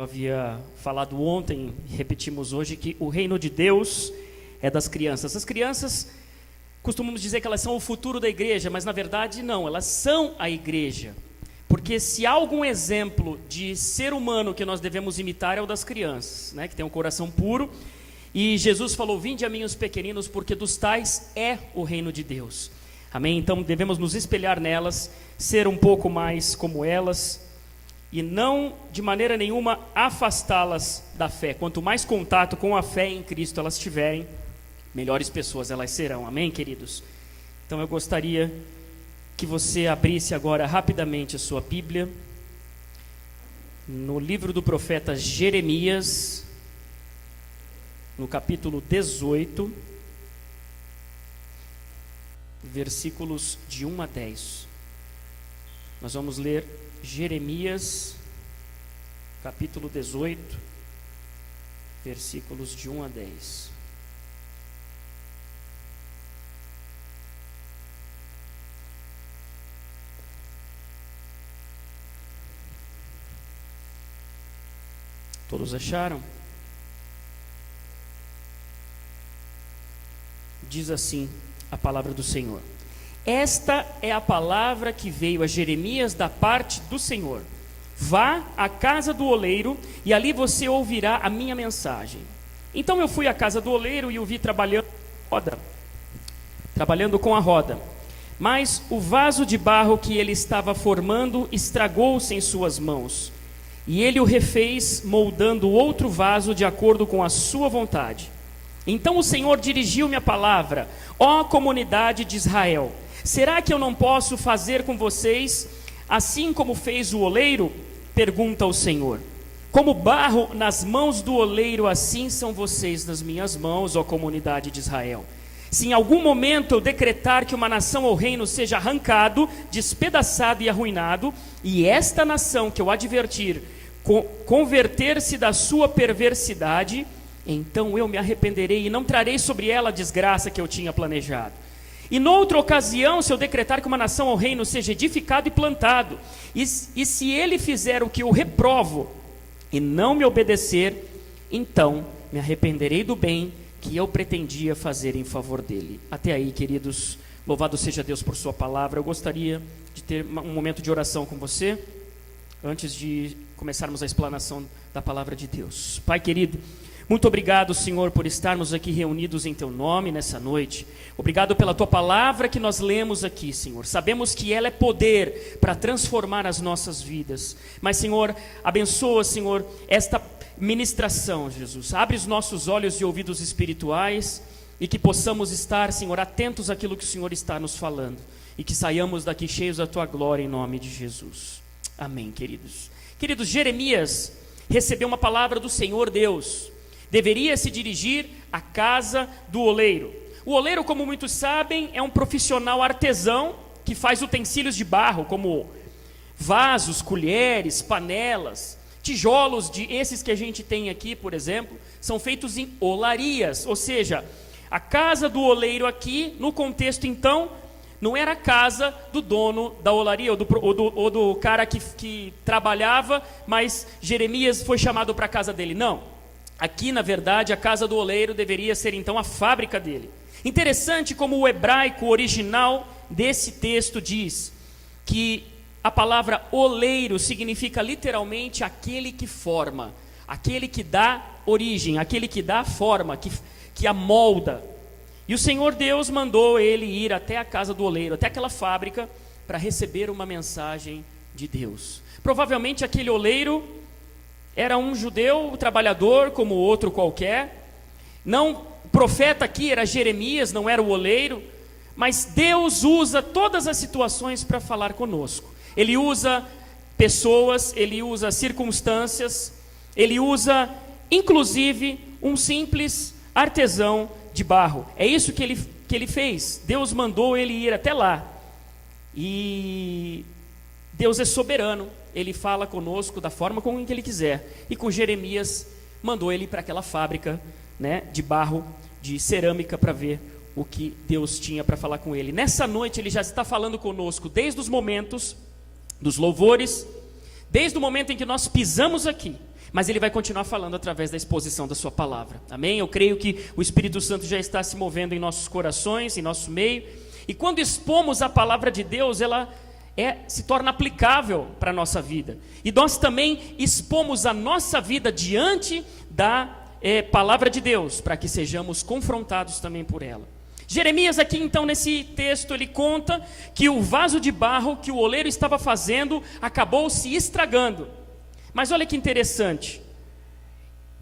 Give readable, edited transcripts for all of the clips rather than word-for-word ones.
Eu havia falado ontem, repetimos hoje, que o reino de Deus é das crianças. As crianças, costumamos dizer que elas são o futuro da igreja, mas na verdade não, elas são a igreja. Porque se há algum exemplo de ser humano que nós devemos imitar é o das crianças, né, que tem um coração puro. E Jesus falou: vinde a mim os pequeninos, porque dos tais é o reino de Deus. Amém? Então devemos nos espelhar nelas, ser um pouco mais como elas, e não de maneira nenhuma afastá-las da fé. Quanto mais contato com a fé em Cristo elas tiverem, melhores pessoas elas serão. Amém, queridos? Então eu gostaria que você abrisse agora rapidamente a sua Bíblia no livro do profeta Jeremias, no capítulo 18, versículos de 1 a 10. Nós vamos ler Jeremias, capítulo 18, versículos de 1 a 10. Todos acharam? Diz assim a palavra do Senhor: esta é a palavra que veio a Jeremias da parte do Senhor. Vá à casa do oleiro e ali você ouvirá a minha mensagem. Então eu fui à casa do oleiro e o vi trabalhando com a roda. Mas o vaso de barro que ele estava formando estragou-se em suas mãos. E ele o refez, moldando outro vaso de acordo com a sua vontade. Então o Senhor dirigiu-me a palavra: ó comunidade de Israel, será que eu não posso fazer com vocês assim como fez o oleiro? Pergunta o Senhor. Como barro nas mãos do oleiro, assim são vocês nas minhas mãos, ó comunidade de Israel. Se em algum momento eu decretar que uma nação ou reino seja arrancado, despedaçado e arruinado, e esta nação que eu advertir converter-se da sua perversidade, então eu me arrependerei e não trarei sobre ela a desgraça que eu tinha planejado. E noutra ocasião, se eu decretar que uma nação ou reino seja edificado e plantado, e se ele fizer o que eu reprovo e não me obedecer, então me arrependerei do bem que eu pretendia fazer em favor dele. Até aí, queridos, louvado seja Deus por sua palavra. Eu gostaria de ter um momento de oração com você, antes de começarmos a explanação da palavra de Deus. Pai querido, muito obrigado, Senhor, por estarmos aqui reunidos em Teu nome nessa noite. Obrigado pela Tua palavra que nós lemos aqui, Senhor. Sabemos que ela é poder para transformar as nossas vidas. Mas, Senhor, abençoa, Senhor, esta ministração, Jesus. Abre os nossos olhos e ouvidos espirituais e que possamos estar, Senhor, atentos àquilo que o Senhor está nos falando. E que saiamos daqui cheios da Tua glória em nome de Jesus. Amém, queridos. Queridos, Jeremias recebeu uma palavra do Senhor Deus. Deveria se dirigir à casa do oleiro. O oleiro, como muitos sabem, é um profissional artesão que faz utensílios de barro, como vasos, colheres, panelas, tijolos esses que a gente tem aqui, por exemplo, são feitos em olarias. Ou seja, a casa do oleiro aqui, no contexto então, não era a casa do dono da olaria ou do cara que trabalhava, mas Jeremias foi chamado para a casa dele. Não. Aqui, na verdade, a casa do oleiro deveria ser então a fábrica dele. Interessante como o hebraico original desse texto diz que a palavra oleiro significa literalmente aquele que forma, aquele que dá origem, aquele que dá forma, que amolda. E o Senhor Deus mandou ele ir até a casa do oleiro, até aquela fábrica, para receber uma mensagem de Deus. Provavelmente aquele oleiro era um judeu trabalhador como outro qualquer. Não, o profeta aqui era Jeremias, não era o oleiro. Mas Deus usa todas as situações para falar conosco. Ele usa pessoas, ele usa circunstâncias, ele usa inclusive um simples artesão de barro. É isso que ele fez. Deus mandou ele ir até lá. E Deus é soberano. Ele fala conosco da forma como que ele quiser. E com Jeremias mandou ele para aquela fábrica, né, de barro, de cerâmica, para ver o que Deus tinha para falar com ele. Nessa noite ele já está falando conosco desde os momentos dos louvores, desde o momento em que nós pisamos aqui, mas Ele vai continuar falando através da exposição da sua palavra, amém? Eu creio que o Espírito Santo já está se movendo em nossos corações, em nosso meio, e quando expomos a palavra de Deus, ela se torna aplicável para a nossa vida, e nós também expomos a nossa vida diante da palavra de Deus, para que sejamos confrontados também por ela. Jeremias aqui então nesse texto ele conta que o vaso de barro que o oleiro estava fazendo acabou se estragando. Mas olha que interessante,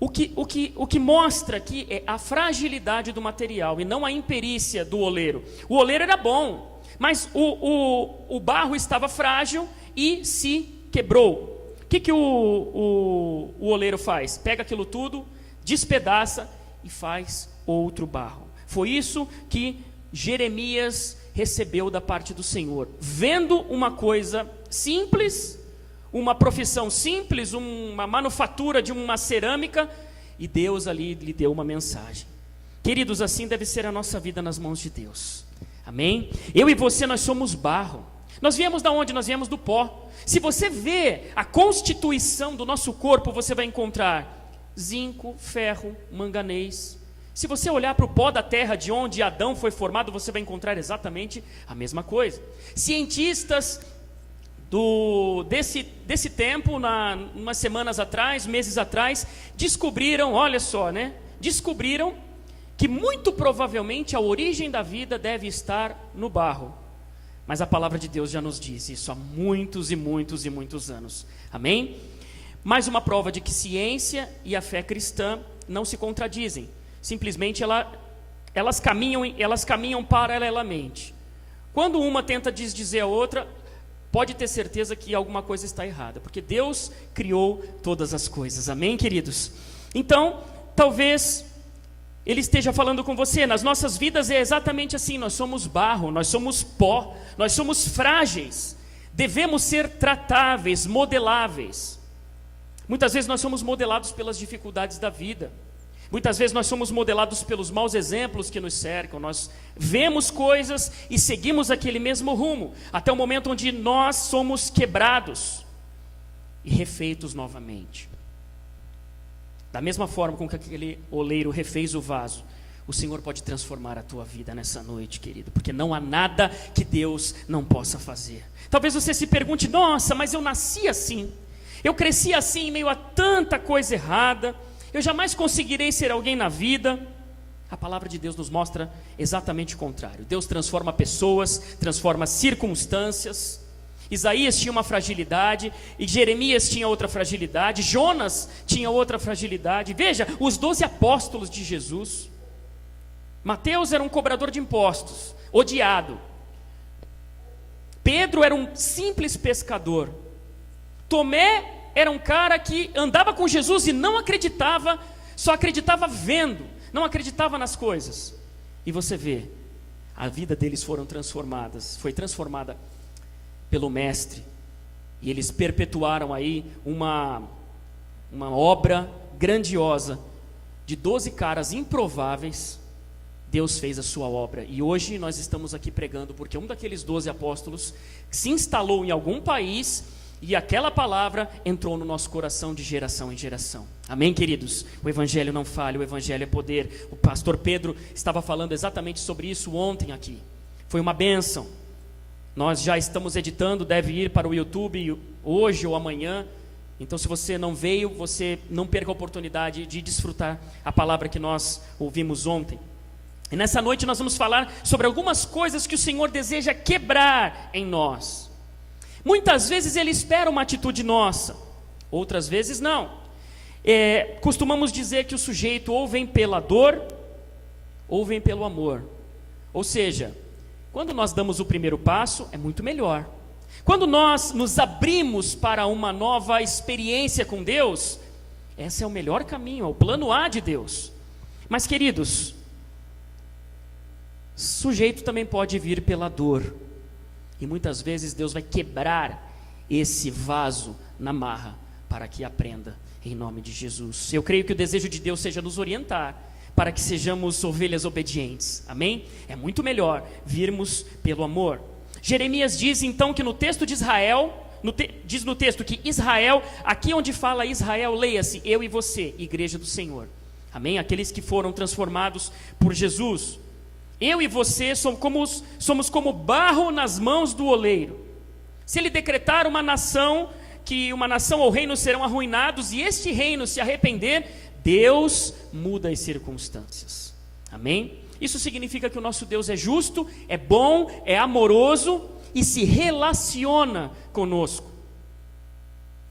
o que mostra aqui é a fragilidade do material e não a imperícia do oleiro. O oleiro era bom, mas o barro estava frágil e se quebrou. O que o oleiro faz? Pega aquilo tudo, despedaça e faz outro barro. Foi isso que Jeremias recebeu da parte do Senhor, vendo uma coisa simples, uma profissão simples, uma manufatura de uma cerâmica, e Deus ali lhe deu uma mensagem. Queridos, assim deve ser a nossa vida nas mãos de Deus, amém? Eu e você, nós somos barro. Nós viemos da onde? Nós viemos do pó. Se você vê a constituição do nosso corpo, você vai encontrar zinco, ferro, manganês. Se você olhar para o pó da terra de onde Adão foi formado, você vai encontrar exatamente a mesma coisa. Cientistas desse tempo, umas semanas atrás, meses atrás, descobriram, olha só, né? Descobriram que muito provavelmente a origem da vida deve estar no barro. Mas a palavra de Deus já nos diz isso há muitos e muitos e muitos anos. Amém? Mais uma prova de que ciência e a fé cristã não se contradizem. Simplesmente elas caminham paralelamente. Quando uma tenta desdizer a outra, pode ter certeza que alguma coisa está errada, porque Deus criou todas as coisas, amém, queridos? Então, talvez Ele esteja falando com você, nas nossas vidas é exatamente assim, nós somos barro, nós somos pó, nós somos frágeis, devemos ser tratáveis, modeláveis. Muitas vezes nós somos modelados pelas dificuldades da vida. Muitas vezes nós somos modelados pelos maus exemplos que nos cercam. Nós vemos coisas e seguimos aquele mesmo rumo, até o momento onde nós somos quebrados e refeitos novamente. Da mesma forma com que aquele oleiro refez o vaso, o Senhor pode transformar a tua vida nessa noite, querido, porque não há nada que Deus não possa fazer. Talvez você se pergunte, nossa, mas eu nasci assim, eu cresci assim em meio a tanta coisa errada, eu jamais conseguirei ser alguém na vida. A palavra de Deus nos mostra exatamente o contrário. Deus transforma pessoas, transforma circunstâncias. Isaías tinha uma fragilidade, e Jeremias tinha outra fragilidade, Jonas tinha outra fragilidade. Veja, os 12 apóstolos de Jesus. Mateus era um cobrador de impostos, odiado. Pedro era um simples pescador. Tomé era um cara que andava com Jesus e não acreditava, só acreditava vendo, não acreditava nas coisas. E você vê, a vida deles foi transformada pelo Mestre, e eles perpetuaram aí uma obra grandiosa, de 12 caras improváveis. Deus fez a sua obra, e hoje nós estamos aqui pregando, porque um daqueles 12 apóstolos se instalou em algum país, e aquela palavra entrou no nosso coração de geração em geração. Amém, queridos? O Evangelho não falha, o Evangelho é poder. O pastor Pedro estava falando exatamente sobre isso ontem aqui. Foi uma bênção. Nós já estamos editando, deve ir para o YouTube hoje ou amanhã. Então, se você não veio, você não perca a oportunidade de desfrutar a palavra que nós ouvimos ontem. E nessa noite nós vamos falar sobre algumas coisas que o Senhor deseja quebrar em nós. Muitas vezes Ele espera uma atitude nossa, outras vezes não. Costumamos dizer que o sujeito ou vem pela dor, ou vem pelo amor. Ou seja, quando nós damos o primeiro passo, é muito melhor. Quando nós nos abrimos para uma nova experiência com Deus, esse é o melhor caminho, é o plano A de Deus. Mas, queridos, sujeito também pode vir pela dor. E muitas vezes Deus vai quebrar esse vaso na marra para que aprenda, em nome de Jesus. Eu creio que o desejo de Deus seja nos orientar para que sejamos ovelhas obedientes, amém? É muito melhor virmos pelo amor. Jeremias diz então que no texto de Israel, diz no texto que Israel, aqui onde fala Israel, leia-se, eu e você, igreja do Senhor. Amém? Aqueles que foram transformados por Jesus. Eu e você somos como barro nas mãos do oleiro. Se ele decretar uma nação ou reino serão arruinados, e este reino se arrepender, Deus muda as circunstâncias. Amém? Isso significa que o nosso Deus é justo, é bom, é amoroso e se relaciona conosco.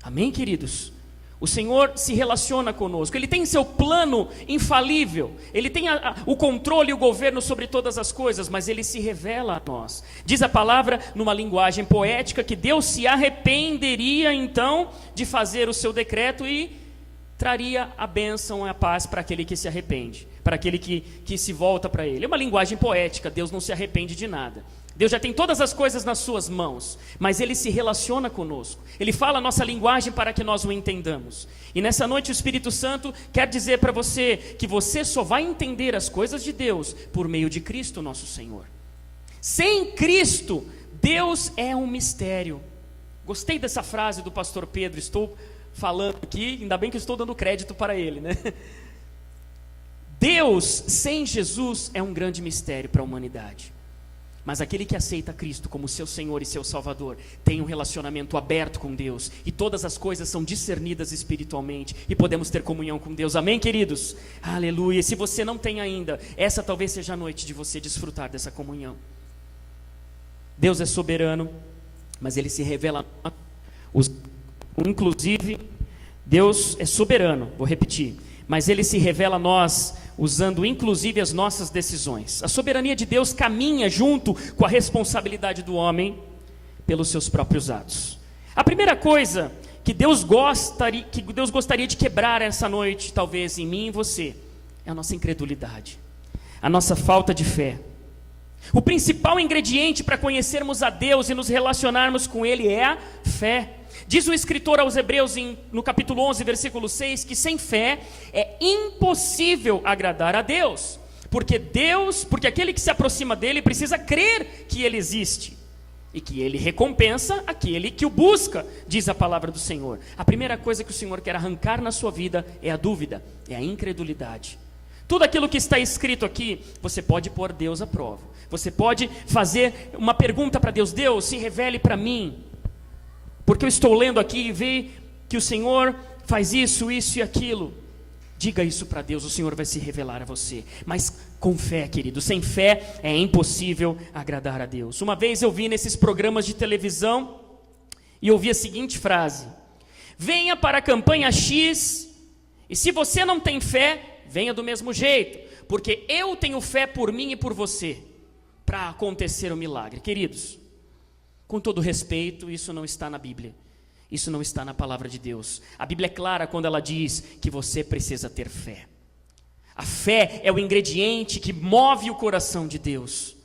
Amém, queridos? O Senhor se relaciona conosco, Ele tem seu plano infalível, Ele tem o controle e o governo sobre todas as coisas, mas Ele se revela a nós. Diz a palavra, numa linguagem poética, que Deus se arrependeria então de fazer o seu decreto e traria a bênção e a paz para aquele que se arrepende, para aquele que se volta para Ele. É uma linguagem poética, Deus não se arrepende de nada. Deus já tem todas as coisas nas suas mãos, mas Ele se relaciona conosco. Ele fala a nossa linguagem para que nós o entendamos. E nessa noite o Espírito Santo quer dizer para você que você só vai entender as coisas de Deus por meio de Cristo nosso Senhor. Sem Cristo, Deus é um mistério. Gostei dessa frase do pastor Pedro, estou falando aqui, ainda bem que estou dando crédito para ele, né? Deus sem Jesus é um grande mistério para a humanidade. Mas aquele que aceita Cristo como seu Senhor e seu Salvador tem um relacionamento aberto com Deus, e todas as coisas são discernidas espiritualmente e podemos ter comunhão com Deus. Amém, queridos? Aleluia. Se você não tem ainda, essa talvez seja a noite de você desfrutar dessa comunhão. Deus é soberano, mas Ele se revela. Inclusive, Deus é soberano, vou repetir, mas Ele se revela a nós usando inclusive as nossas decisões. A soberania de Deus caminha junto com a responsabilidade do homem pelos seus próprios atos. A primeira coisa que Deus gostaria de quebrar essa noite, talvez em mim e em você, é a nossa incredulidade, a nossa falta de fé. O principal ingrediente para conhecermos a Deus e nos relacionarmos com Ele é a fé. Diz o escritor aos Hebreus no capítulo 11, versículo 6, que sem fé é impossível agradar a Deus, porque aquele que se aproxima dele precisa crer que ele existe e que ele recompensa aquele que o busca, diz a palavra do Senhor. A primeira coisa que o Senhor quer arrancar na sua vida é a dúvida, é a incredulidade. Tudo aquilo que está escrito aqui, você pode pôr Deus à prova. Você pode fazer uma pergunta para Deus: Deus, se revele para mim, porque eu estou lendo aqui e vi que o Senhor faz isso, isso e aquilo. Diga isso para Deus, o Senhor vai se revelar a você. Mas com fé, querido, sem fé é impossível agradar a Deus. Uma vez eu vi nesses programas de televisão e ouvi a seguinte frase: venha para a campanha X, e se você não tem fé, venha do mesmo jeito, porque eu tenho fé por mim e por você, para acontecer o milagre. Queridos, com todo respeito, isso não está na Bíblia, isso não está na palavra de Deus. A Bíblia é clara quando ela diz que você precisa ter fé. A fé é o ingrediente que move o coração de Deus.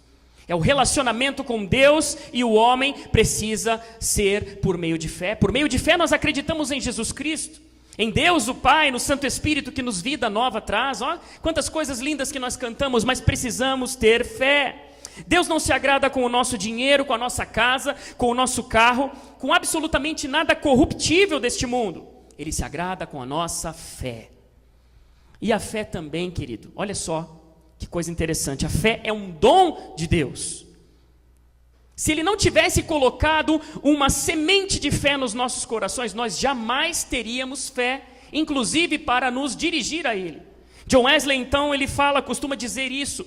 É o relacionamento com Deus, e o homem precisa ser por meio de fé. Por meio de fé nós acreditamos em Jesus Cristo, em Deus o Pai, no Santo Espírito que nos vida nova traz. Ó, quantas coisas lindas que nós cantamos, mas precisamos ter fé. Deus não se agrada com o nosso dinheiro, com a nossa casa, com o nosso carro, com absolutamente nada corruptível deste mundo. Ele se agrada com a nossa fé. E a fé também, querido, olha só que coisa interessante, a fé é um dom de Deus. Se Ele não tivesse colocado uma semente de fé nos nossos corações, nós jamais teríamos fé, inclusive para nos dirigir a Ele. John Wesley, então, ele costuma dizer isso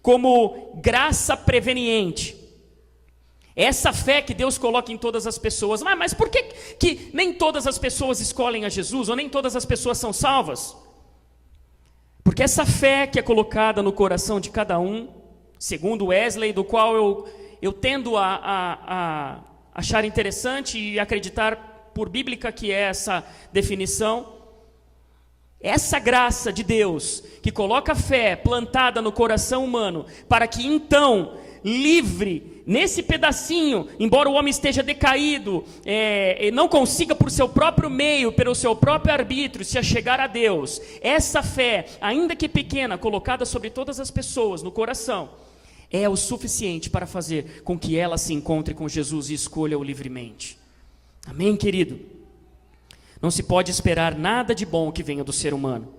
como graça preveniente. Essa fé que Deus coloca em todas as pessoas. Mas por que nem todas as pessoas escolhem a Jesus, ou nem todas as pessoas são salvas? Porque essa fé que é colocada no coração de cada um, segundo Wesley, do qual eu tendo a achar interessante e acreditar por bíblica que é essa definição, essa graça de Deus que coloca a fé plantada no coração humano, para que então, livre, nesse pedacinho, embora o homem esteja decaído, não consiga por seu próprio meio, pelo seu próprio arbítrio, se achegar a Deus, essa fé, ainda que pequena, colocada sobre todas as pessoas no coração, é o suficiente para fazer com que ela se encontre com Jesus e escolha-o livremente. Amém, querido? Não se pode esperar nada de bom que venha do ser humano.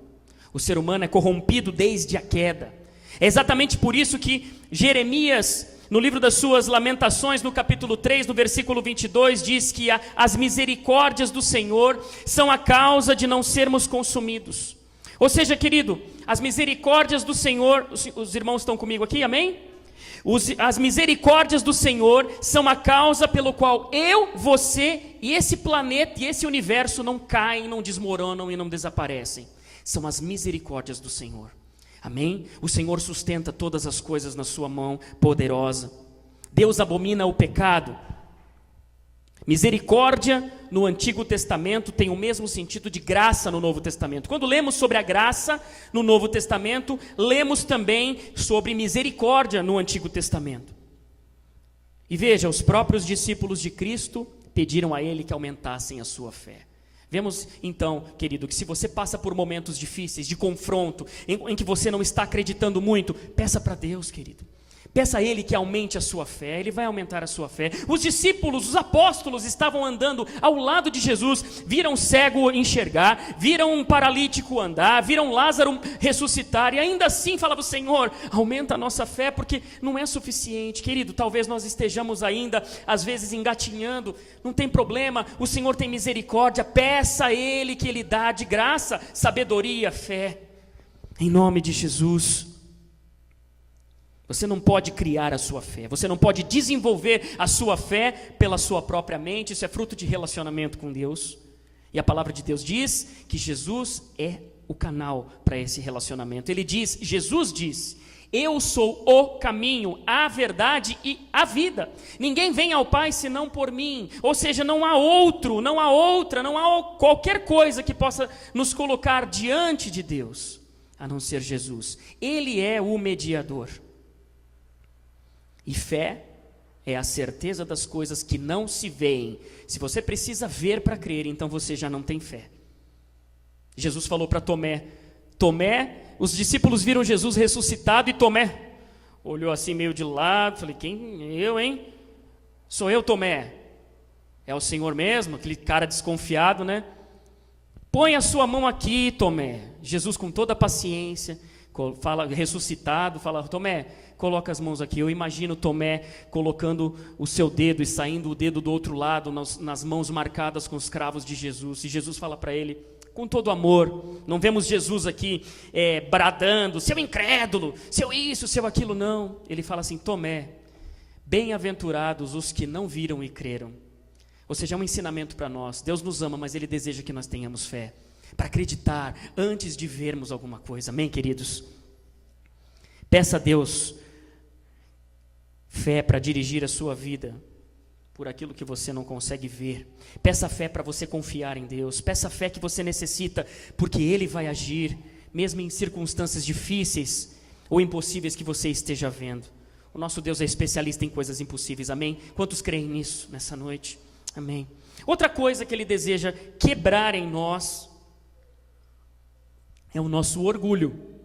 O ser humano é corrompido desde a queda. É exatamente por isso que Jeremias, no livro das suas lamentações, no capítulo 3, no versículo 22, diz que as misericórdias do Senhor são a causa de não sermos consumidos. Ou seja, querido, as misericórdias do Senhor, os irmãos estão comigo aqui, amém? As misericórdias do Senhor são a causa pelo qual eu, você e esse planeta e esse universo não caem, não desmoronam e não desaparecem. São as misericórdias do Senhor. Amém? O Senhor sustenta todas as coisas na sua mão poderosa. Deus abomina o pecado. Misericórdia no Antigo Testamento tem o mesmo sentido de graça no Novo Testamento. Quando lemos sobre a graça no Novo Testamento, lemos também sobre misericórdia no Antigo Testamento. E veja, os próprios discípulos de Cristo pediram a Ele que aumentassem a sua fé. Vemos então, querido, que se você passa por momentos difíceis, de confronto, em que você não está acreditando muito, peça para Deus, querido. Peça a Ele que aumente a sua fé, Ele vai aumentar a sua fé. Os discípulos, os apóstolos estavam andando ao lado de Jesus, viram um cego enxergar, viram um paralítico andar, viram Lázaro ressuscitar, e ainda assim falavam: Senhor, aumenta a nossa fé, porque não é suficiente. Querido, talvez nós estejamos ainda, às vezes, engatinhando, não tem problema, o Senhor tem misericórdia, peça a Ele que Ele dá de graça, sabedoria, fé, em nome de Jesus. Você não pode criar a sua fé, você não pode desenvolver a sua fé pela sua própria mente, isso é fruto de relacionamento com Deus. E a palavra de Deus diz que Jesus é o canal para esse relacionamento. Jesus diz: eu sou o caminho, a verdade e a vida. Ninguém vem ao Pai senão por mim. Ou seja, não há outro, não há outra, não há qualquer coisa que possa nos colocar diante de Deus, a não ser Jesus. Ele é o mediador. E fé é a certeza das coisas que não se veem. Se você precisa ver para crer, então você já não tem fé. Jesus falou para Tomé, os discípulos viram Jesus ressuscitado e Tomé olhou assim meio de lado, falei: quem? Eu, hein? Sou eu, Tomé. É o Senhor mesmo? Aquele cara desconfiado, né? Põe a sua mão aqui, Tomé. Jesus, com toda a paciência, fala, ressuscitado, fala: Tomé, coloca as mãos aqui. Eu imagino Tomé colocando o seu dedo e saindo o dedo do outro lado nas mãos marcadas com os cravos de Jesus. E Jesus fala para ele, com todo amor, não vemos Jesus aqui bradando: seu incrédulo, seu isso, seu aquilo, não. Ele fala assim: Tomé, bem-aventurados os que não viram e creram. Ou seja, é um ensinamento para nós. Deus nos ama, mas Ele deseja que nós tenhamos fé, para acreditar antes de vermos alguma coisa. Amém, queridos? Peça a Deus fé para dirigir a sua vida por aquilo que você não consegue ver. Peça fé para você confiar em Deus. Peça fé que você necessita, porque Ele vai agir, mesmo em circunstâncias difíceis ou impossíveis que você esteja vendo. O nosso Deus é especialista em coisas impossíveis, amém? Quantos creem nisso nessa noite? Amém. Outra coisa que Ele deseja quebrar em nós é o nosso orgulho.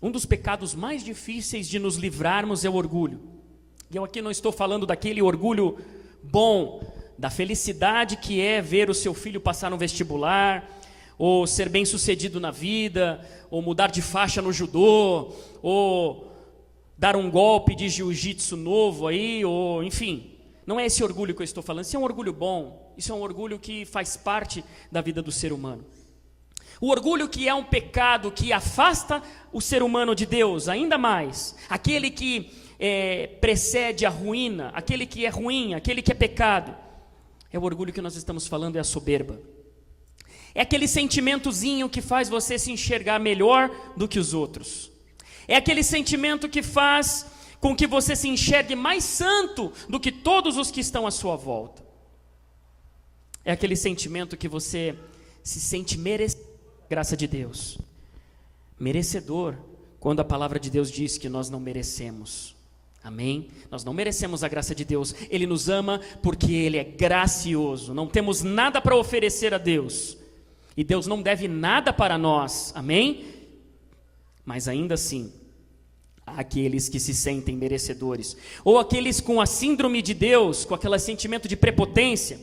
Um dos pecados mais difíceis de nos livrarmos é o orgulho. E eu aqui não estou falando daquele orgulho bom, da felicidade que é ver o seu filho passar no vestibular, ou ser bem sucedido na vida, ou mudar de faixa no judô, ou dar um golpe de jiu-jitsu novo aí, ou enfim. Não é esse orgulho que eu estou falando. Isso é um orgulho bom, isso é um orgulho que faz parte da vida do ser humano. O orgulho, que é um pecado que afasta o ser humano de Deus ainda mais, aquele que precede a ruína, aquele que é ruim, aquele que é pecado, é o orgulho que nós estamos falando, é a soberba. É aquele sentimentozinho que faz você se enxergar melhor do que os outros. É aquele sentimento que faz com que você se enxergue mais santo do que todos os que estão à sua volta. É aquele sentimento que você se sente merecedor da graça de Deus. Merecedor, quando a palavra de Deus diz que nós não merecemos. Amém? Nós não merecemos a graça de Deus. Ele nos ama porque Ele é gracioso. Não temos nada para oferecer a Deus. E Deus não deve nada para nós. Amém? Mas ainda assim, Aqueles que se sentem merecedores, ou aqueles com a síndrome de Deus, com aquele sentimento de prepotência,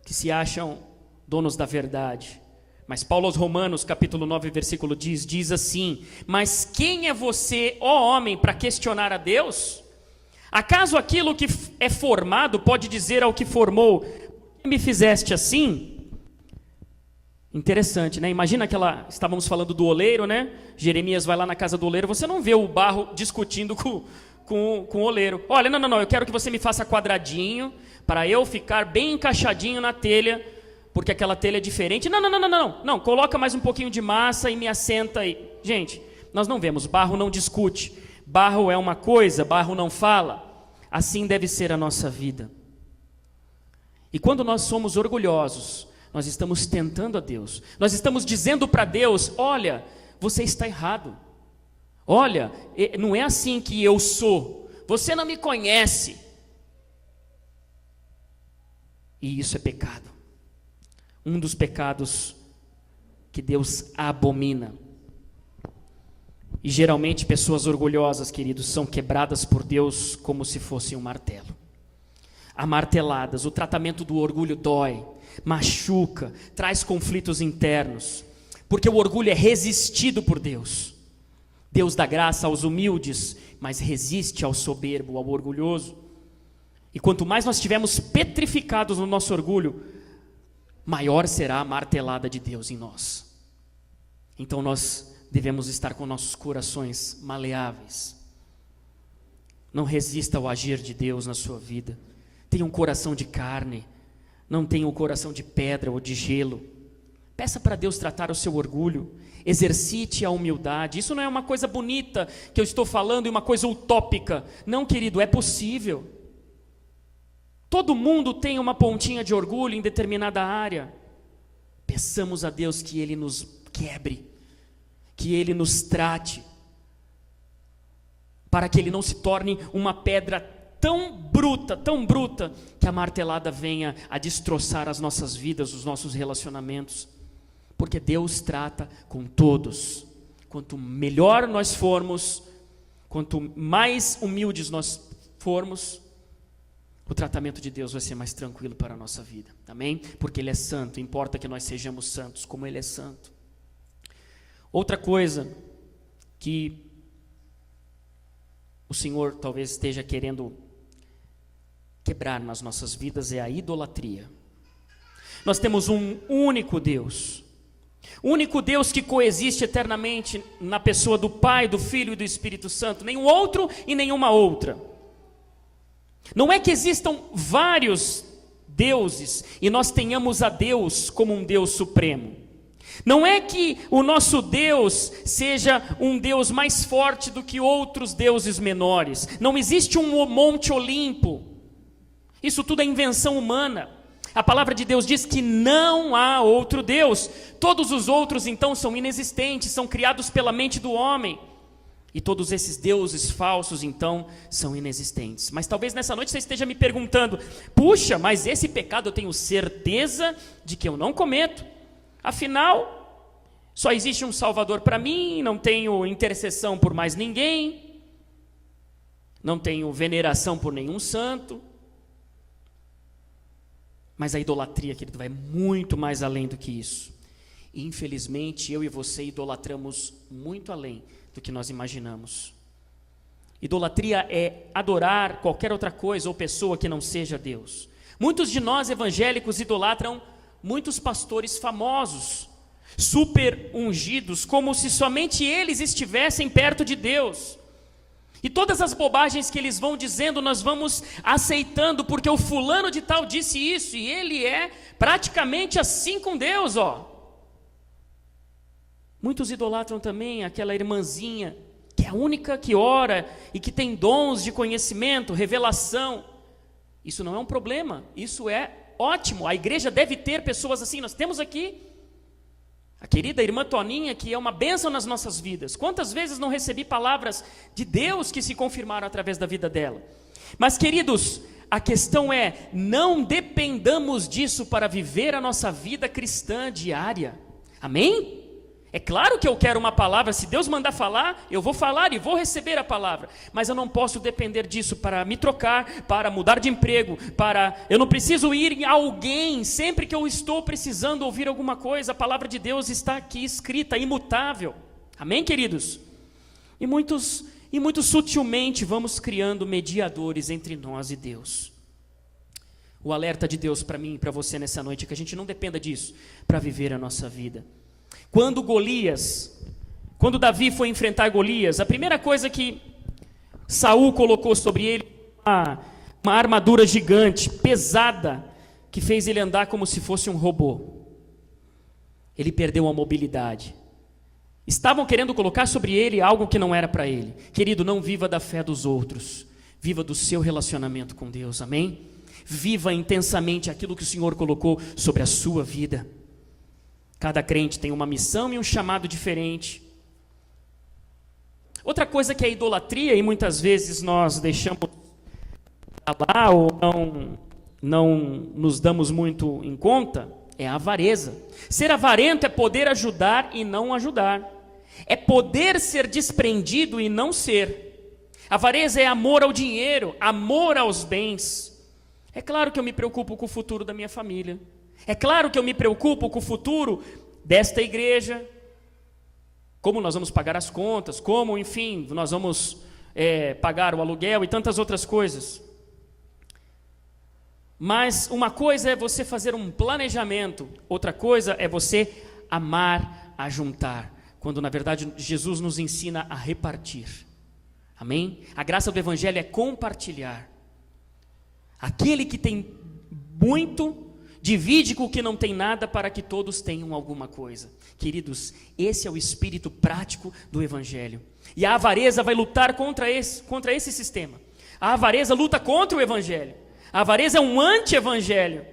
que se acham donos da verdade. Mas Paulo aos Romanos, capítulo 9, versículo 10, diz assim: mas quem é você, ó homem, para questionar a Deus? Acaso aquilo que é formado pode dizer ao que formou: por que me fizeste assim? Interessante, né? Imagina estávamos falando do oleiro, né? Jeremias vai lá na casa do oleiro, você não vê o barro discutindo com o oleiro. Olha, não, eu quero que você me faça quadradinho, para eu ficar bem encaixadinho na telha, porque aquela telha é diferente. Não, coloca mais um pouquinho de massa e me assenta aí. Gente, nós não vemos, barro não discute, barro é uma coisa, barro não fala. Assim deve ser a nossa vida. E quando nós somos orgulhosos, nós estamos tentando a Deus, nós estamos dizendo para Deus: olha, você está errado, olha, não é assim que eu sou, você não me conhece. E isso é pecado, um dos pecados que Deus abomina. E geralmente pessoas orgulhosas, queridos, são quebradas por Deus como se fosse um martelo, amarteladas. O tratamento do orgulho dói, machuca, traz conflitos internos, porque o orgulho é resistido por Deus. Deus dá graça aos humildes, mas resiste ao soberbo, ao orgulhoso. E quanto mais nós estivermos petrificados no nosso orgulho, maior será a martelada de Deus em nós. Então nós devemos estar com nossos corações maleáveis. Não resista ao agir de Deus na sua vida. Tenha um coração de carne, não tenha um coração de pedra ou de gelo. Peça para Deus tratar o seu orgulho, exercite a humildade. Isso não é uma coisa bonita que eu estou falando e uma coisa utópica. Não, querido, é possível. Todo mundo tem uma pontinha de orgulho em determinada área. Peçamos a Deus que Ele nos quebre, que Ele nos trate, para que Ele não se torne uma pedra tão bruta, que a martelada venha a destroçar as nossas vidas, os nossos relacionamentos. Porque Deus trata com todos. Quanto melhor nós formos, quanto mais humildes nós formos, o tratamento de Deus vai ser mais tranquilo para a nossa vida. Amém? Porque Ele é santo, importa que nós sejamos santos como Ele é santo. Outra coisa que o Senhor talvez esteja querendo quebrar nas nossas vidas é a idolatria. Nós temos um único Deus que coexiste eternamente na pessoa do Pai, do Filho e do Espírito Santo, nenhum outro e nenhuma outra. Não é que existam vários deuses e nós tenhamos a Deus como um Deus supremo. Não é que o nosso Deus seja um Deus mais forte do que outros deuses menores. Não existe um Monte Olimpo. Isso tudo é invenção humana. A palavra de Deus diz que não há outro Deus. Todos os outros então são inexistentes, são criados pela mente do homem. E todos esses deuses falsos então são inexistentes. Mas talvez nessa noite você esteja me perguntando: puxa, mas esse pecado eu tenho certeza de que eu não cometo. Afinal, só existe um Salvador para mim, não tenho intercessão por mais ninguém, não tenho veneração por nenhum santo. Mas a idolatria, querido, vai muito mais além do que isso. E, infelizmente, eu e você idolatramos muito além do que nós imaginamos. Idolatria é adorar qualquer outra coisa ou pessoa que não seja Deus. Muitos de nós evangélicos idolatram muitos pastores famosos, super ungidos, como se somente eles estivessem perto de Deus. E todas as bobagens que eles vão dizendo, nós vamos aceitando, porque o fulano de tal disse isso, e ele é praticamente assim com Deus, ó. Muitos idolatram também aquela irmãzinha, que é a única que ora, e que tem dons de conhecimento, revelação. Isso não é um problema, isso é ótimo, a igreja deve ter pessoas assim. Nós temos aqui a querida irmã Toninha, que é uma bênção nas nossas vidas. Quantas vezes não recebi palavras de Deus que se confirmaram através da vida dela? Mas, queridos, a questão é, não dependamos disso para viver a nossa vida cristã diária. Amém? É claro que eu quero uma palavra, se Deus mandar falar, eu vou falar e vou receber a palavra. Mas eu não posso depender disso para me trocar, para mudar de emprego, eu não preciso ir em alguém sempre que eu estou precisando ouvir alguma coisa. A palavra de Deus está aqui escrita, imutável. Amém, queridos? E muito sutilmente vamos criando mediadores entre nós e Deus. O alerta de Deus para mim e para você nessa noite é que a gente não dependa disso para viver a nossa vida. Quando Davi foi enfrentar Golias, a primeira coisa que Saul colocou sobre ele, uma armadura gigante, pesada, que fez ele andar como se fosse um robô. Ele perdeu a mobilidade. Estavam querendo colocar sobre ele algo que não era para ele. Querido, não viva da fé dos outros, viva do seu relacionamento com Deus, amém? Viva intensamente aquilo que o Senhor colocou sobre a sua vida. Cada crente tem uma missão e um chamado diferente. Outra coisa que é idolatria, e muitas vezes nós deixamos lá ou não nos damos muito em conta, é a avareza. Ser avarento é poder ajudar e não ajudar. É poder ser desprendido e não ser. Avareza é amor ao dinheiro, amor aos bens. É claro que eu me preocupo com o futuro da minha família. É claro que eu me preocupo com o futuro desta igreja. Como nós vamos pagar as contas, como, enfim, nós vamos pagar o aluguel e tantas outras coisas. Mas uma coisa é você fazer um planejamento, outra coisa é você amar a juntar, quando na verdade Jesus nos ensina a repartir. Amém? A graça do Evangelho é compartilhar. Aquele que tem muito, divide com o que não tem nada para que todos tenham alguma coisa. Queridos, esse é o espírito prático do Evangelho. E a avareza vai lutar contra esse sistema. A avareza luta contra o Evangelho. A avareza é um anti-evangelho.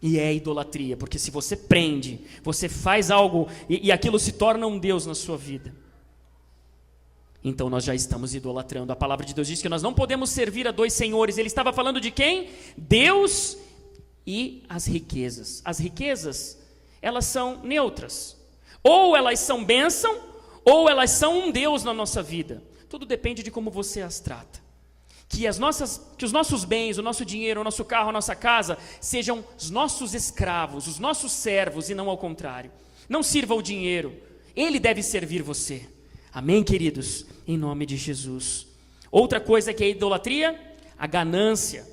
E é idolatria, porque se você prende, você faz algo e aquilo se torna um Deus na sua vida, então nós já estamos idolatrando. A palavra de Deus diz que nós não podemos servir a dois senhores. Ele estava falando de quem? Deus e as riquezas. As riquezas, elas são neutras. Ou elas são bênção, ou elas são um Deus na nossa vida. Tudo depende de como você as trata. Que os nossos bens, o nosso dinheiro, o nosso carro, a nossa casa, sejam os nossos escravos, os nossos servos, e não ao contrário. Não sirva o dinheiro, ele deve servir você. Amém, queridos? Em nome de Jesus. Outra coisa que é idolatria, a ganância.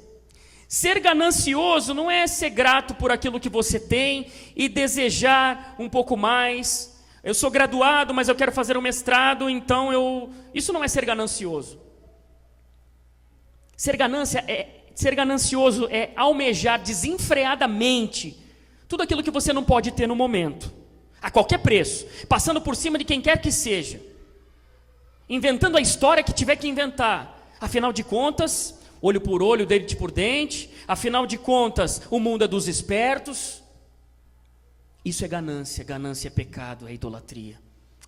Ser ganancioso não é ser grato por aquilo que você tem e desejar um pouco mais. Eu sou graduado, mas eu quero fazer um mestrado, então isso não é ser ganancioso. Ser ganancioso é almejar desenfreadamente tudo aquilo que você não pode ter no momento, a qualquer preço, passando por cima de quem quer que seja, inventando a história que tiver que inventar. Afinal de contas, olho por olho, dente por dente. Afinal de contas, o mundo é dos espertos. Isso é ganância. Ganância é pecado, é idolatria.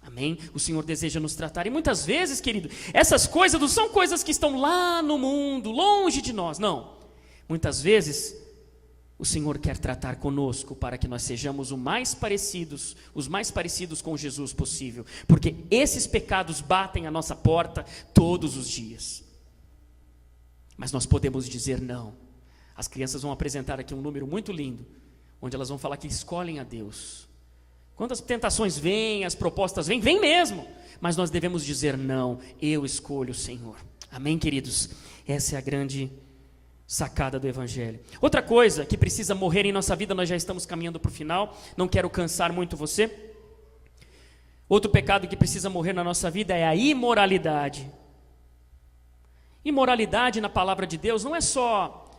Amém? O Senhor deseja nos tratar. E muitas vezes, querido, essas coisas não são coisas que estão lá no mundo, longe de nós. Não. Muitas vezes, o Senhor quer tratar conosco para que nós sejamos os mais parecidos com Jesus possível. Porque esses pecados batem à nossa porta todos os dias. Mas nós podemos dizer não. As crianças vão apresentar aqui um número muito lindo, onde elas vão falar que escolhem a Deus. Quantas tentações vêm, as propostas vêm mesmo. Mas nós devemos dizer não, eu escolho o Senhor. Amém, queridos? Essa é a grande sacada do Evangelho. Outra coisa que precisa morrer em nossa vida, nós já estamos caminhando para o final, não quero cansar muito você. Outro pecado que precisa morrer na nossa vida é a imoralidade. Imoralidade na palavra de Deus não é só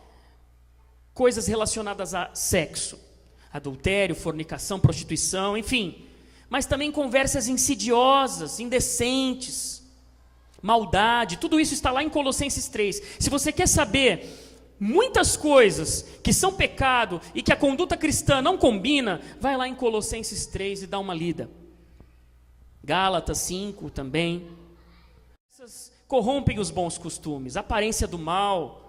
coisas relacionadas a sexo, adultério, fornicação, prostituição, enfim, mas também conversas insidiosas, indecentes, maldade. Tudo isso está lá em Colossenses 3. Se você quer saber muitas coisas que são pecado e que a conduta cristã não combina, vai lá em Colossenses 3 e dá uma lida. Gálatas 5 também. Essas corrompem os bons costumes, a aparência do mal.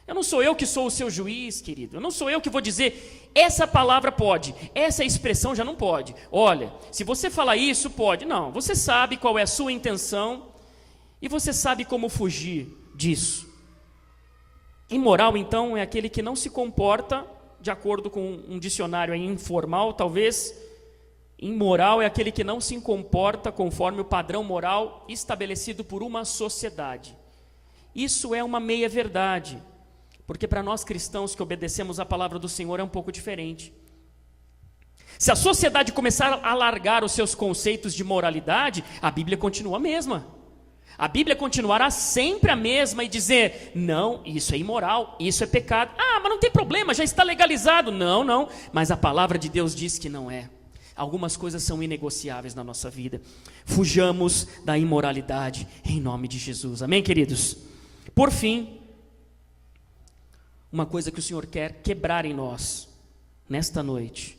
Não sou eu que sou o seu juiz, querido. Não sou eu que vou dizer, essa palavra pode, essa expressão já não pode. Olha, se você falar isso, pode. Não, você sabe qual é a sua intenção e você sabe como fugir disso. Imoral, então, é aquele que não se comporta, de acordo com um dicionário aí informal, talvez. Imoral é aquele que não se comporta conforme o padrão moral estabelecido por uma sociedade. Isso é uma meia-verdade, porque para nós cristãos que obedecemos a palavra do Senhor é um pouco diferente. Se a sociedade começar a alargar os seus conceitos de moralidade, a Bíblia continua a mesma. A Bíblia continuará sempre a mesma e dizer, não, isso é imoral, isso é pecado. Ah, mas não tem problema, já está legalizado. Não, mas a palavra de Deus diz que não é. Algumas coisas são inegociáveis na nossa vida. Fujamos da imoralidade em nome de Jesus. Amém, queridos? Por fim, uma coisa que o Senhor quer quebrar em nós, nesta noite,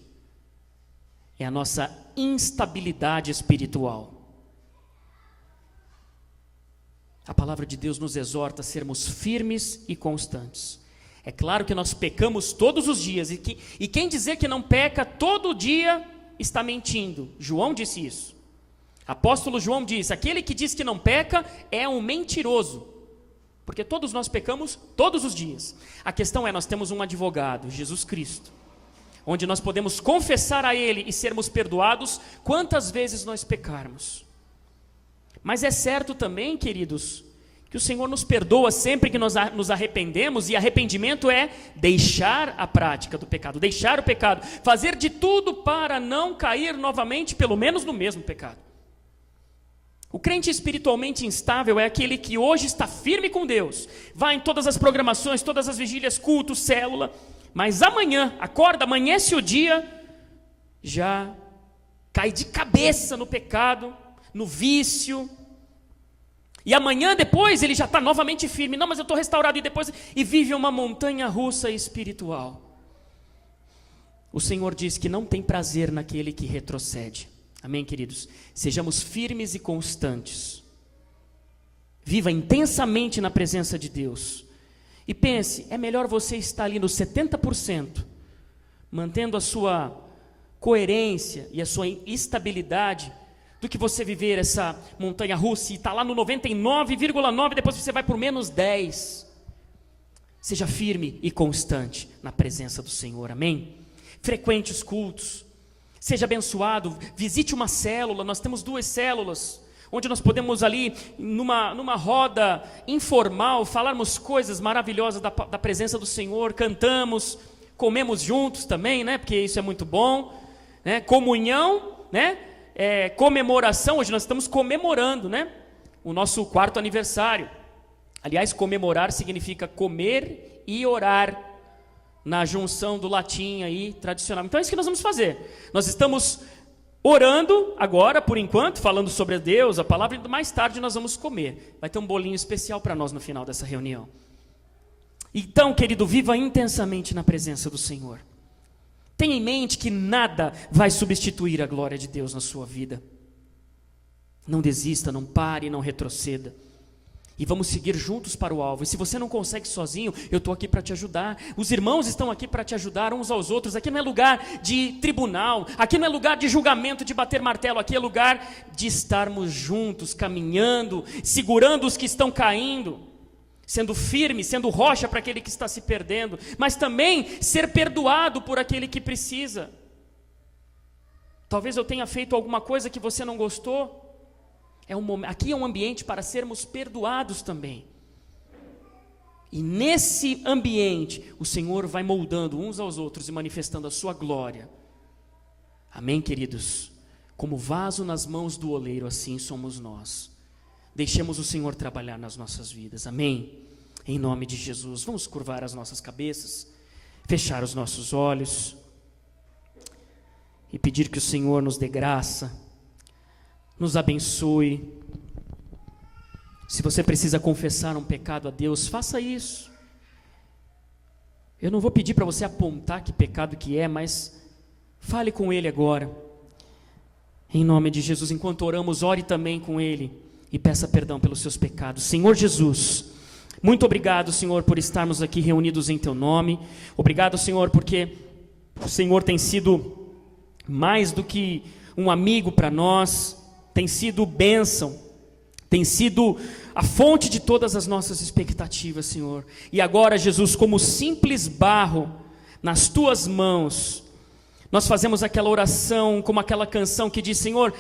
é a nossa instabilidade espiritual. A palavra de Deus nos exorta a sermos firmes e constantes. É claro que nós pecamos todos os dias, e quem dizer que não peca todo dia está mentindo. João disse isso. Apóstolo João diz, aquele que diz que não peca é um mentiroso, porque todos nós pecamos todos os dias. A questão é, nós temos um advogado, Jesus Cristo, onde nós podemos confessar a Ele e sermos perdoados quantas vezes nós pecarmos. Mas é certo também, queridos, que o Senhor nos perdoa sempre que nós nos arrependemos, e arrependimento é deixar a prática do pecado, deixar o pecado, fazer de tudo para não cair novamente, pelo menos no mesmo pecado. O crente espiritualmente instável é aquele que hoje está firme com Deus, vai em todas as programações, todas as vigílias, culto, célula, mas amanhã, acorda, amanhece o dia, já cai de cabeça no pecado, no vício, e amanhã depois ele já está novamente firme. Não, mas eu estou restaurado, e vive uma montanha russa espiritual. O Senhor diz que não tem prazer naquele que retrocede. Amém, queridos? Sejamos firmes e constantes. Viva intensamente na presença de Deus. E pense, é melhor você estar ali nos 70%, mantendo a sua coerência e a sua estabilidade, do que você viver essa montanha russa e estar lá no 99,9, depois você vai por menos 10. Seja firme e constante na presença do Senhor, amém? Frequente os cultos, seja abençoado, visite uma célula. Nós temos 2 células, onde nós podemos ali, numa roda informal, falarmos coisas maravilhosas da presença do Senhor, cantamos, comemos juntos também, né? Porque isso é muito bom, né? Comunhão, né? Comemoração, hoje nós estamos comemorando, né? O nosso 4º aniversário. Aliás, comemorar significa comer e orar, na junção do latim aí, tradicional. Então é isso que nós vamos fazer. Nós estamos orando agora, por enquanto, falando sobre Deus, a palavra, e mais tarde nós vamos comer. Vai ter um bolinho especial para nós no final dessa reunião. Então, querido, viva intensamente na presença do Senhor. Tenha em mente que nada vai substituir a glória de Deus na sua vida. Não desista, não pare, não retroceda. E vamos seguir juntos para o alvo. E se você não consegue sozinho, eu estou aqui para te ajudar. Os irmãos estão aqui para te ajudar uns aos outros. Aqui não é lugar de tribunal, aqui não é lugar de julgamento, de bater martelo. Aqui é lugar de estarmos juntos, caminhando, segurando os que estão caindo, sendo firme, sendo rocha para aquele que está se perdendo, mas também ser perdoado por aquele que precisa. Talvez eu tenha feito alguma coisa que você não gostou. Aqui é um ambiente para sermos perdoados também. E nesse ambiente, o Senhor vai moldando uns aos outros e manifestando a sua glória. Amém, queridos? Como vaso nas mãos do oleiro, assim somos nós. Deixemos o Senhor trabalhar nas nossas vidas, amém? Em nome de Jesus, vamos curvar as nossas cabeças, fechar os nossos olhos e pedir que o Senhor nos dê graça, nos abençoe. Se você precisa confessar um pecado a Deus, faça isso. Eu não vou pedir para você apontar que pecado que é, mas fale com Ele agora. Em nome de Jesus, enquanto oramos, ore também com Ele e peça perdão pelos seus pecados. Senhor Jesus, muito obrigado, Senhor, por estarmos aqui reunidos em Teu nome. Obrigado, Senhor, porque O Senhor tem sido mais do que um amigo para nós, tem sido bênção, tem sido a fonte de todas as nossas expectativas, Senhor. E agora, Jesus, como simples barro nas tuas mãos, nós fazemos aquela oração, como aquela canção que diz: Senhor,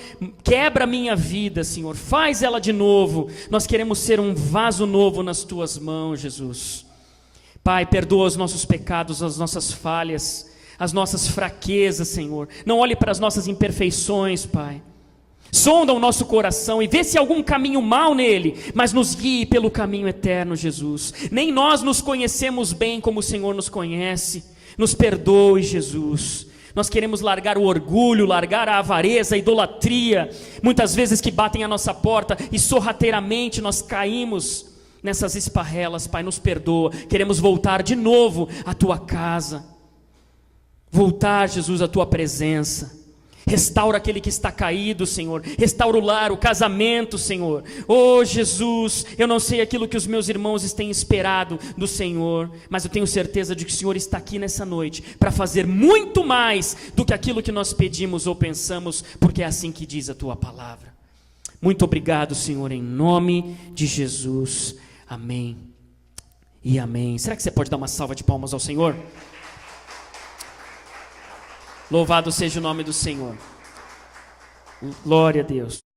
quebra a minha vida, Senhor, faz ela de novo. Nós queremos ser um vaso novo nas tuas mãos, Jesus. Pai, perdoa os nossos pecados, as nossas falhas, as nossas fraquezas, Senhor. Não olhe para as nossas imperfeições, Pai. Sonda o nosso coração e vê se há algum caminho mau nele, mas nos guie pelo caminho eterno, Jesus. Nem nós nos conhecemos bem como o Senhor nos conhece. Nos perdoe, Jesus. Nós queremos largar o orgulho, largar a avareza, a idolatria, muitas vezes que batem a nossa porta e sorrateiramente nós caímos nessas esparrelas. Pai, nos perdoa. Queremos voltar de novo à tua casa, voltar, Jesus, à tua presença. Restaura aquele que está caído, Senhor. Restaura o lar, o casamento, Senhor. Oh, Jesus, eu não sei aquilo que os meus irmãos têm esperado do Senhor, mas eu tenho certeza de que o Senhor está aqui nessa noite para fazer muito mais do que aquilo que nós pedimos ou pensamos, porque é assim que diz a tua palavra. Muito obrigado, Senhor, em nome de Jesus. Amém e amém. Será que você pode dar uma salva de palmas ao Senhor? Louvado seja o nome do Senhor. Glória a Deus.